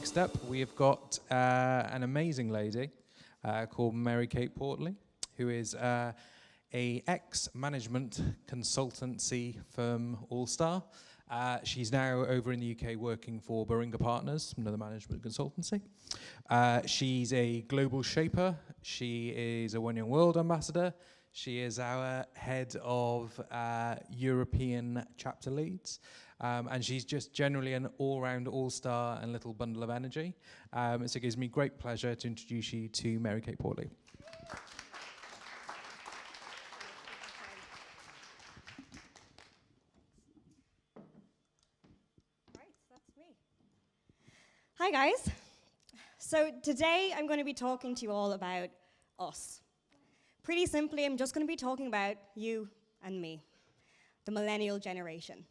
Next up, we have got an amazing lady called Mary-Kate Portley, who is a ex-management consultancy firm all-star. She's now over in the UK working for Baringa Partners, another management consultancy. She's a global shaper. She is a One Young World ambassador. She is our head of European chapter leads. And she's just generally an all-round all-star and little bundle of energy. So it gives me great pleasure to introduce you to Mary-Kate Portley. Hi guys. So today I'm going to be talking to you all about us. Pretty simply, I'm just going to be talking about you and me, the millennial generation.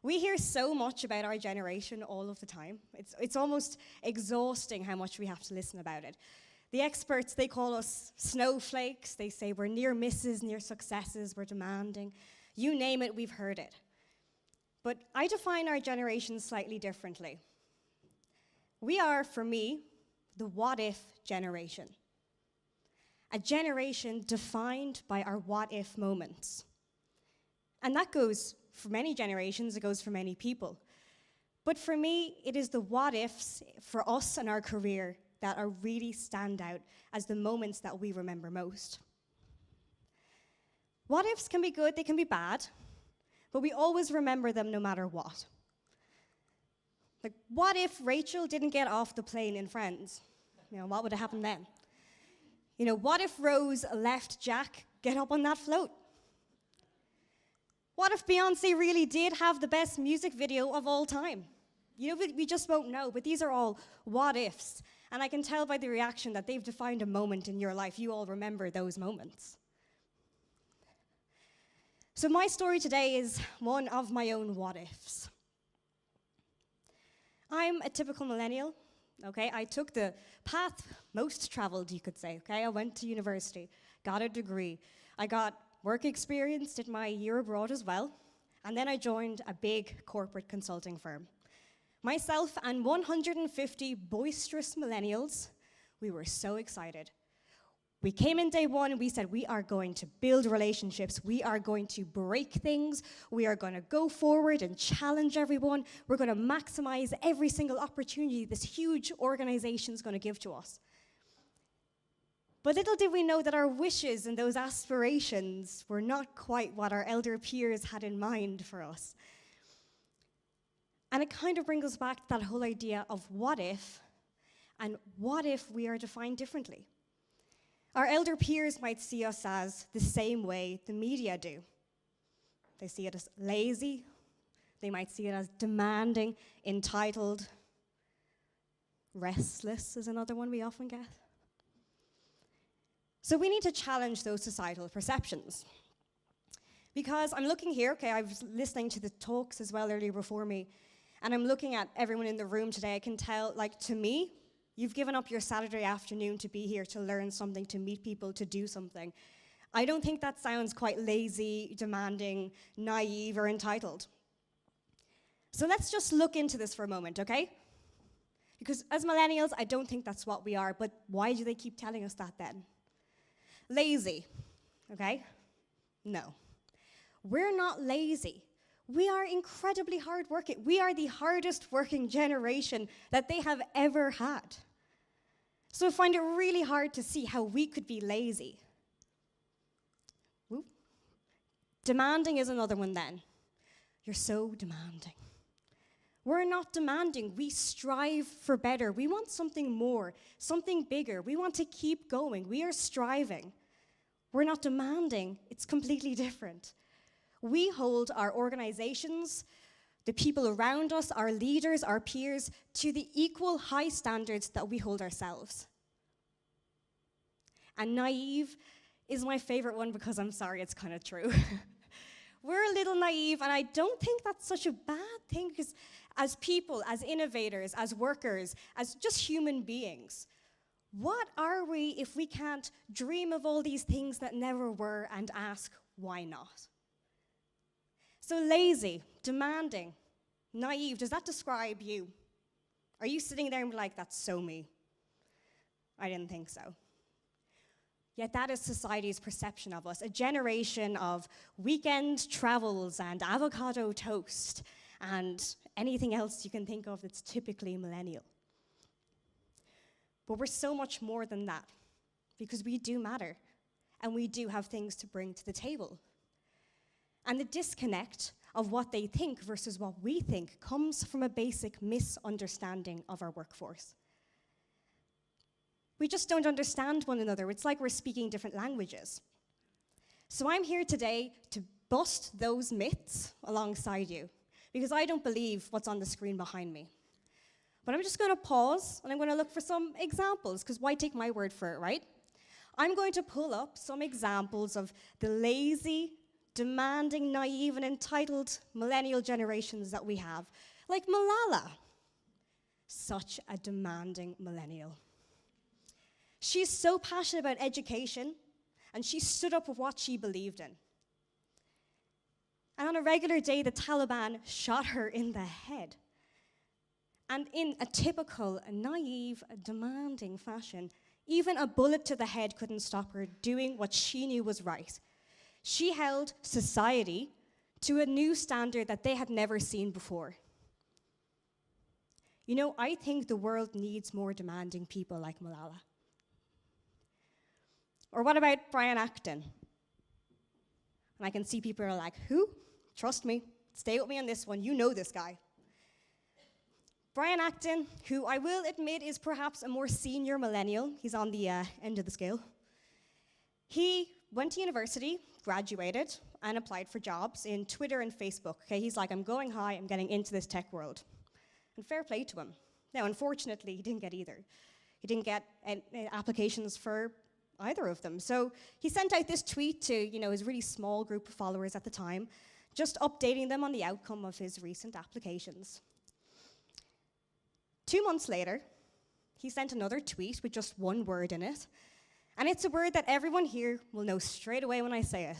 We hear so much about our generation all of the time. It's almost exhausting how much we have to listen about it. The experts, they call us snowflakes. They say we're near misses, near successes, we're demanding. You name it, we've heard it. But I define our generation slightly differently. We are, for me, the what-if generation. A generation defined by our what-if moments. And that goes for many generations, it goes for many people. But for me, it is the what-ifs for us and our career that are really stand out as the moments that we remember most. What-ifs can be good, they can be bad, but we always remember them no matter what. Like, what if Rachel didn't get off the plane in Friends? You know, what would have happened then? You know, what if Rose left Jack get up on that float? What if Beyonce really did have the best music video of all time? You know, we just won't know, but these are all what ifs. And I can tell by the reaction that they've defined a moment in your life. You all remember those moments. So my story today is one of my own what ifs. I'm a typical millennial, okay? I took the path most traveled, you could say, okay? I went to university, got a degree. I got work experience, did my year abroad as well, and then I joined a big corporate consulting firm. Myself and 150 boisterous millennials, we were so excited. We came in day one and we said, we are going to build relationships. We are going to break things. We are going to go forward and challenge everyone. We're going to maximize every single opportunity this huge organization is going to give to us. But little did we know that our wishes and those aspirations were not quite what our elder peers had in mind for us. And it kind of brings us back to that whole idea of what if, and what if we are defined differently? Our elder peers might see us as the same way the media do. They see it as lazy. They might see it as demanding, entitled. Restless is another one we often get. So we need to challenge those societal perceptions. Because I'm looking here, okay, I was listening to the talks as well earlier before me, and I'm looking at everyone in the room today. I can tell, like, to me, you've given up your Saturday afternoon to be here, to learn something, to meet people, to do something. I don't think that sounds quite lazy, demanding, naive, or entitled. So let's just look into this for a moment, okay? Because as millennials, I don't think that's what we are, but why do they keep telling us that then? Lazy, okay? No. We're not lazy. We are incredibly hardworking. We are the hardest working generation that they have ever had. So I find it really hard to see how we could be lazy. Whoop. Demanding is another one then. You're so demanding. We're not demanding. We strive for better. We want something more, something bigger. We want to keep going. We are striving. We're not demanding. It's completely different. We hold our organizations, the people around us, our leaders, our peers, to the equal high standards that we hold ourselves. And naive is my favorite one because I'm sorry, it's kind of true. We're a little naive, and I don't think that's such a bad thing, because as people, as innovators, as workers, as just human beings, what are we if we can't dream of all these things that never were and ask, why not? So lazy, demanding, naive, does that describe you? Are you sitting there and be like, that's so me? I didn't think so. Yet that is society's perception of us, a generation of weekend travels and avocado toast and anything else you can think of that's typically millennial. But we're so much more than that, because we do matter, and we do have things to bring to the table. And the disconnect of what they think versus what we think comes from a basic misunderstanding of our workforce. We just don't understand one another. It's like we're speaking different languages. So I'm here today to bust those myths alongside you, because I don't believe what's on the screen behind me. But I'm just going to pause, and I'm going to look for some examples, because why take my word for it, right? I'm going to pull up some examples of the lazy, demanding, naive, and entitled millennial generations that we have, like Malala. Such a demanding millennial. She's so passionate about education, and she stood up for what she believed in. And on a regular day, the Taliban shot her in the head. And in a typical, naive, demanding fashion, even a bullet to the head couldn't stop her doing what she knew was right. She held society to a new standard that they had never seen before. You know, I think the world needs more demanding people like Malala. Or what about Brian Acton? And I can see people are like, who? Trust me, stay with me on this one, you know this guy. Brian Acton, who I will admit is perhaps a more senior millennial, he's on the end of the scale. He went to university, graduated, and applied for jobs in Twitter and Facebook. Okay, he's like, I'm going high, I'm getting into this tech world. And fair play to him. Now, unfortunately, he didn't get either. He didn't get applications for either of them. So he sent out this tweet to, his really small group of followers at the time, just updating them on the outcome of his recent applications. 2 months later, he sent another tweet with just one word in it, and it's a word that everyone here will know straight away when I say it.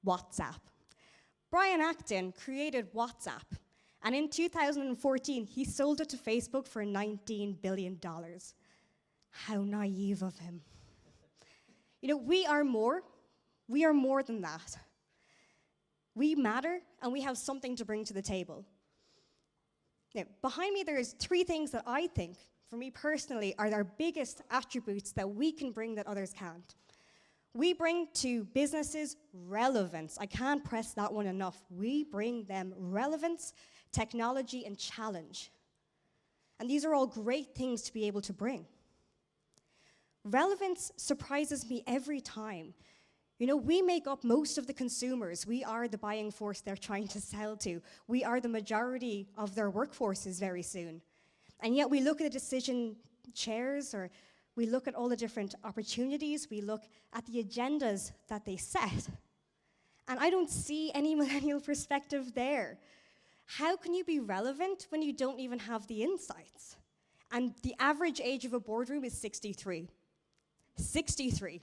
WhatsApp. Brian Acton created WhatsApp, and in 2014, he sold it to Facebook for $19 billion. How naive of him. We are more than that. We matter, and we have something to bring to the table. Now, behind me, there's 3 things that I think, for me personally, are our biggest attributes that we can bring that others can't. We bring to businesses relevance. I can't press that one enough. We bring them relevance, technology, and challenge. And these are all great things to be able to bring. Relevance surprises me every time. We make up most of the consumers. We are the buying force they're trying to sell to. We are the majority of their workforces very soon. And yet we look at the decision chairs, or we look at all the different opportunities, we look at the agendas that they set. And I don't see any millennial perspective there. How can you be relevant when you don't even have the insights? And the average age of a boardroom is 63. 63.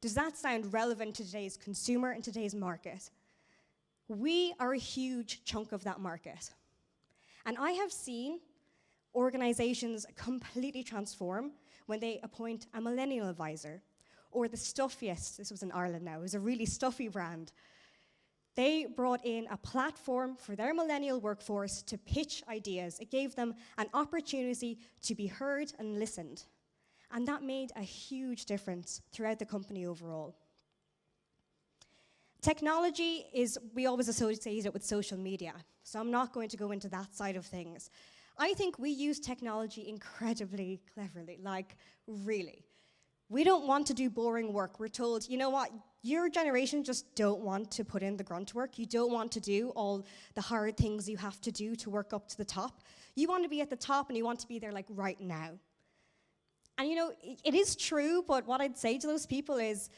Does that sound relevant to today's consumer and today's market? We are a huge chunk of that market. And I have seen organizations completely transform when they appoint a millennial advisor, or the stuffiest, this was in Ireland now, it was a really stuffy brand. They brought in a platform for their millennial workforce to pitch ideas. It gave them an opportunity to be heard and listened. And that made a huge difference throughout the company overall. Technology we always associate it with social media, so I'm not going to go into that side of things. I think we use technology incredibly cleverly, like really. We don't want to do boring work. We're told, you know what, your generation just don't want to put in the grunt work. You don't want to do all the hard things you have to do to work up to the top. You want to be at the top, and you want to be there like right now. And it is true, but what I'd say to those people is,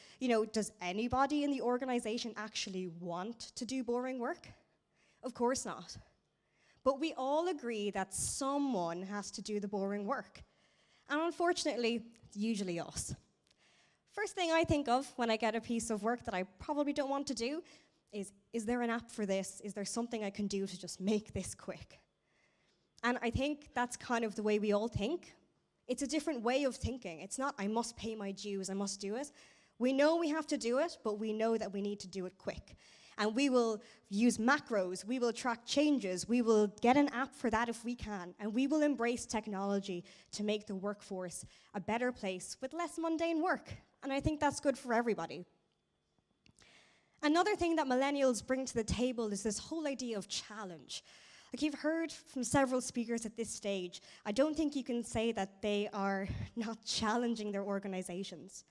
does anybody in the organization actually want to do boring work? Of course not. But we all agree that someone has to do the boring work. And unfortunately, it's usually us. First thing I think of when I get a piece of work that I probably don't want to do is there an app for this? Is there something I can do to just make this quick? And I think that's kind of the way we all think. It's a different way of thinking. It's not, I must pay my dues, I must do it. We know we have to do it, but we know that we need to do it quick. And we will use macros, we will track changes, we will get an app for that if we can, and we will embrace technology to make the workforce a better place with less mundane work. And I think that's good for everybody. Another thing that millennials bring to the table is this whole idea of challenge. Like you've heard from several speakers at this stage, I don't think you can say that they are not challenging their organizations.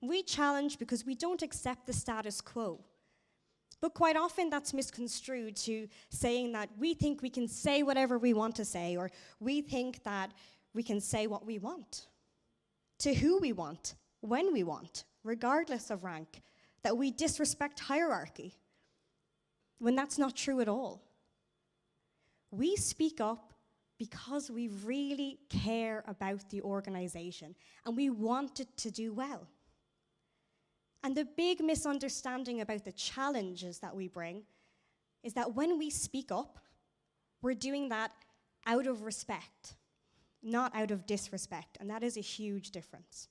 We challenge because we don't accept the status quo. But quite often that's misconstrued to saying that we think we can say whatever we want to say, or we think that we can say what we want, to who we want, when we want, regardless of rank, that we disrespect hierarchy, when that's not true at all. We speak up because we really care about the organization and we want it to do well. And the big misunderstanding about the challenges that we bring is that when we speak up, we're doing that out of respect, not out of disrespect, and that is a huge difference.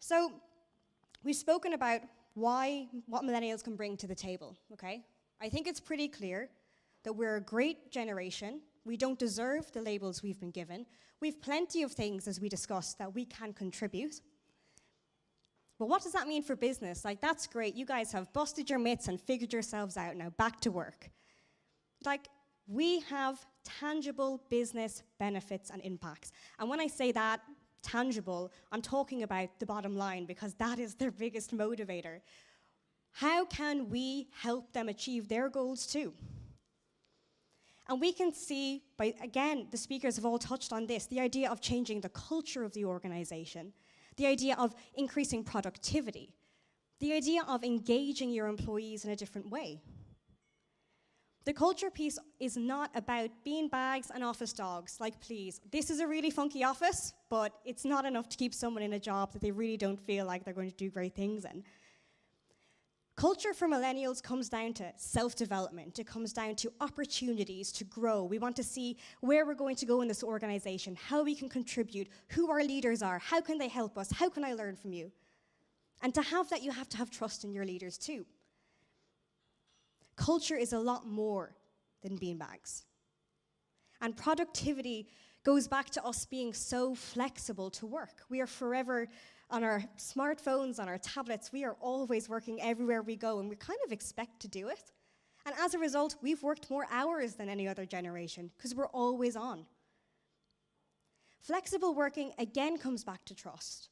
So, we've spoken about what millennials can bring to the table, okay? I think it's pretty clear that we're a great generation. We don't deserve the labels we've been given. We've plenty of things, as we discussed, that we can contribute. But what does that mean for business? Like, that's great. You guys have busted your mitts and figured yourselves out. Now, back to work. Like, we have tangible business benefits and impacts. And when I say that, tangible, I'm talking about the bottom line because that is their biggest motivator. How can we help them achieve their goals too? And we can see, again, the speakers have all touched on this, the idea of changing the culture of the organization, the idea of increasing productivity, the idea of engaging your employees in a different way. The culture piece is not about beanbags and office dogs. Like, please, this is a really funky office, but it's not enough to keep someone in a job that they really don't feel like they're going to do great things in. Culture for millennials comes down to self-development. It comes down to opportunities to grow. We want to see where we're going to go in this organization, how we can contribute, who our leaders are, how can they help us, how can I learn from you? And to have that, you have to have trust in your leaders too. Culture is a lot more than beanbags. And productivity goes back to us being so flexible to work. We are forever on our smartphones, on our tablets. We are always working everywhere we go, and we kind of expect to do it. And as a result, we've worked more hours than any other generation because we're always on. Flexible working, again, comes back to trust.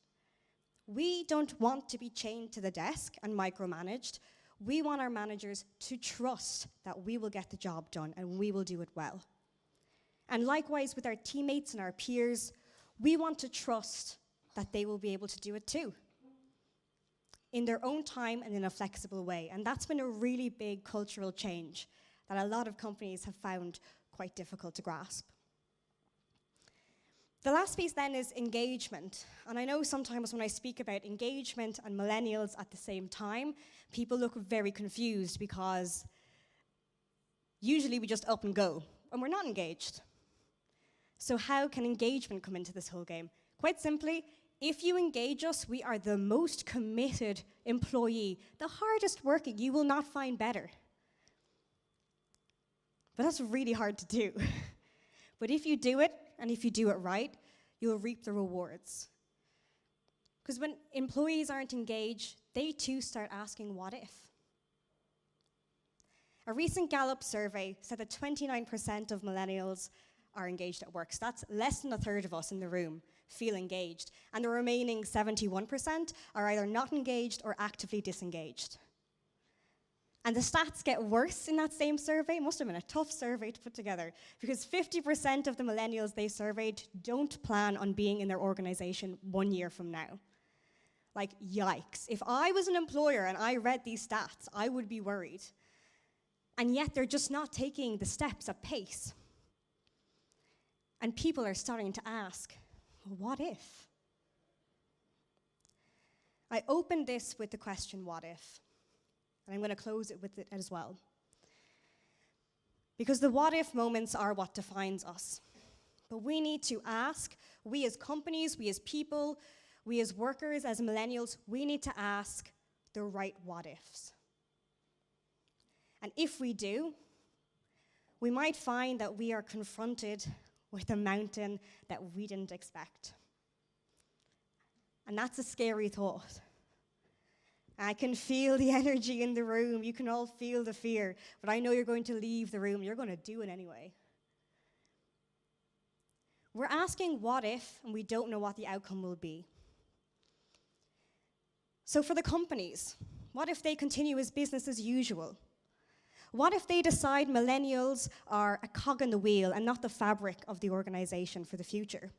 We don't want to be chained to the desk and micromanaged. We want our managers to trust that we will get the job done and we will do it well. And likewise with our teammates and our peers, we want to trust that they will be able to do it too, in their own time and in a flexible way. And that's been a really big cultural change that a lot of companies have found quite difficult to grasp. The last piece then is engagement. And I know sometimes when I speak about engagement and millennials at the same time, people look very confused because usually we just up and go, and we're not engaged. So how can engagement come into this whole game? Quite simply, if you engage us, we are the most committed employee, the hardest working. You will not find better. But that's really hard to do. But if you do it, and if you do it right, you'll reap the rewards. Because when employees aren't engaged, they too start asking, what if? A recent Gallup survey said that 29% of millennials are engaged at work. So that's less than a third of us in the room feel engaged. And the remaining 71% are either not engaged or actively disengaged. And the stats get worse in that same survey. It must have been a tough survey to put together because 50% of the millennials they surveyed don't plan on being in their organization 1 year from now. Like, yikes. If I was an employer and I read these stats, I would be worried. And yet they're just not taking the steps at pace. And people are starting to ask, well, what if? I opened this with the question, what if? And I'm going to close it with it as well. Because the what if moments are what defines us. But we need to ask, we as companies, we as people, we as workers, as millennials, we need to ask the right what ifs. And if we do, we might find that we are confronted with a mountain that we didn't expect. And that's a scary thought. I can feel the energy in the room. You can all feel the fear. But I know you're going to leave the room. You're going to do it anyway. We're asking what if, and we don't know what the outcome will be. So for the companies, what if they continue as business as usual? What if they decide millennials are a cog in the wheel and not the fabric of the organization for the future?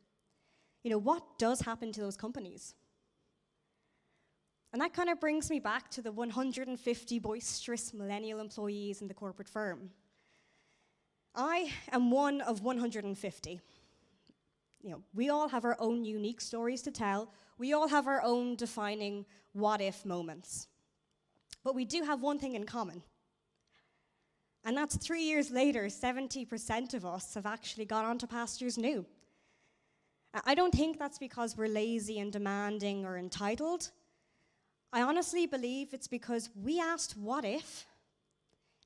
What does happen to those companies? And that kind of brings me back to the 150 boisterous millennial employees in the corporate firm. I am one of 150. We all have our own unique stories to tell. We all have our own defining what-if moments. But we do have one thing in common. And that's 3 years later, 70% of us have actually gone on to pastures new. I don't think that's because we're lazy and demanding or entitled. I honestly believe it's because we asked what if,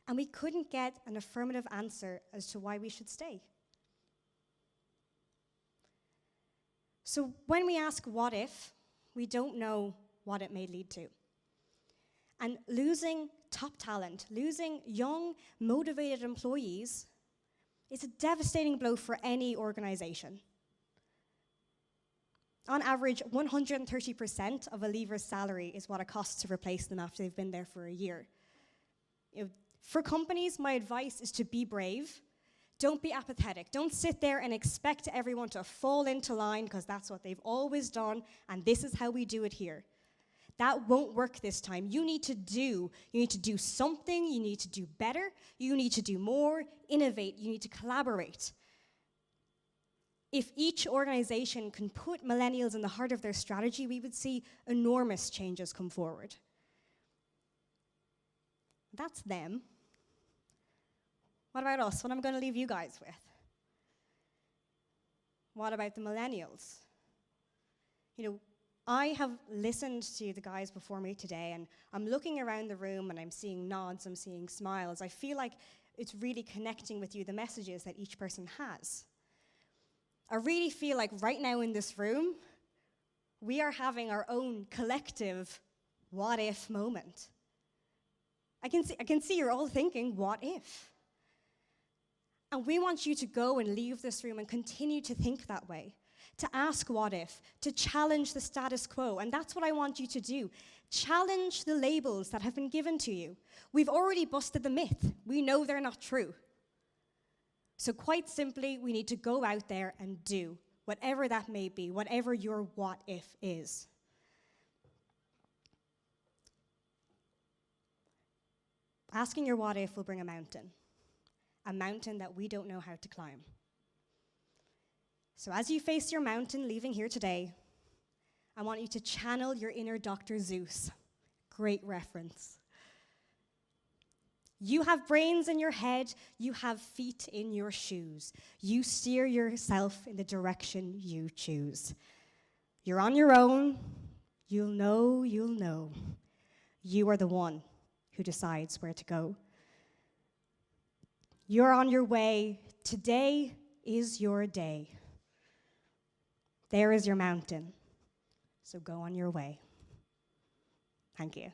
and we couldn't get an affirmative answer as to why we should stay. So when we ask what if, we don't know what it may lead to. And losing top talent, losing young, motivated employees is a devastating blow for any organization. On average, 130% of a leaver's salary is what it costs to replace them after they've been there for a year. For companies, my advice is to be brave. Don't be apathetic. Don't sit there and expect everyone to fall into line because that's what they've always done, and this is how we do it here. That won't work this time. You need to do something. You need to do better. You need to do more, innovate. You need to collaborate. If each organization can put millennials in the heart of their strategy, we would see enormous changes come forward. That's them. What about us? What am I going to leave you guys with? What about the millennials? I have listened to the guys before me today, and I'm looking around the room and I'm seeing nods, I'm seeing smiles. I feel like it's really connecting with you, the messages that each person has. I really feel like right now in this room, we are having our own collective what-if moment. I can see you're all thinking, what if? And we want you to go and leave this room and continue to think that way, to ask what if, to challenge the status quo. And that's what I want you to do. Challenge the labels that have been given to you. We've already busted the myth. We know they're not true. So quite simply, we need to go out there and do whatever that may be, whatever your what if is. Asking your what if will bring a mountain that we don't know how to climb. So as you face your mountain leaving here today, I want you to channel your inner Dr. Zeus. Great reference. You have brains in your head, you have feet in your shoes. You steer yourself in the direction you choose. You're on your own, you'll know. You are the one who decides where to go. You're on your way. Today is your day. There is your mountain. So go on your way. Thank you.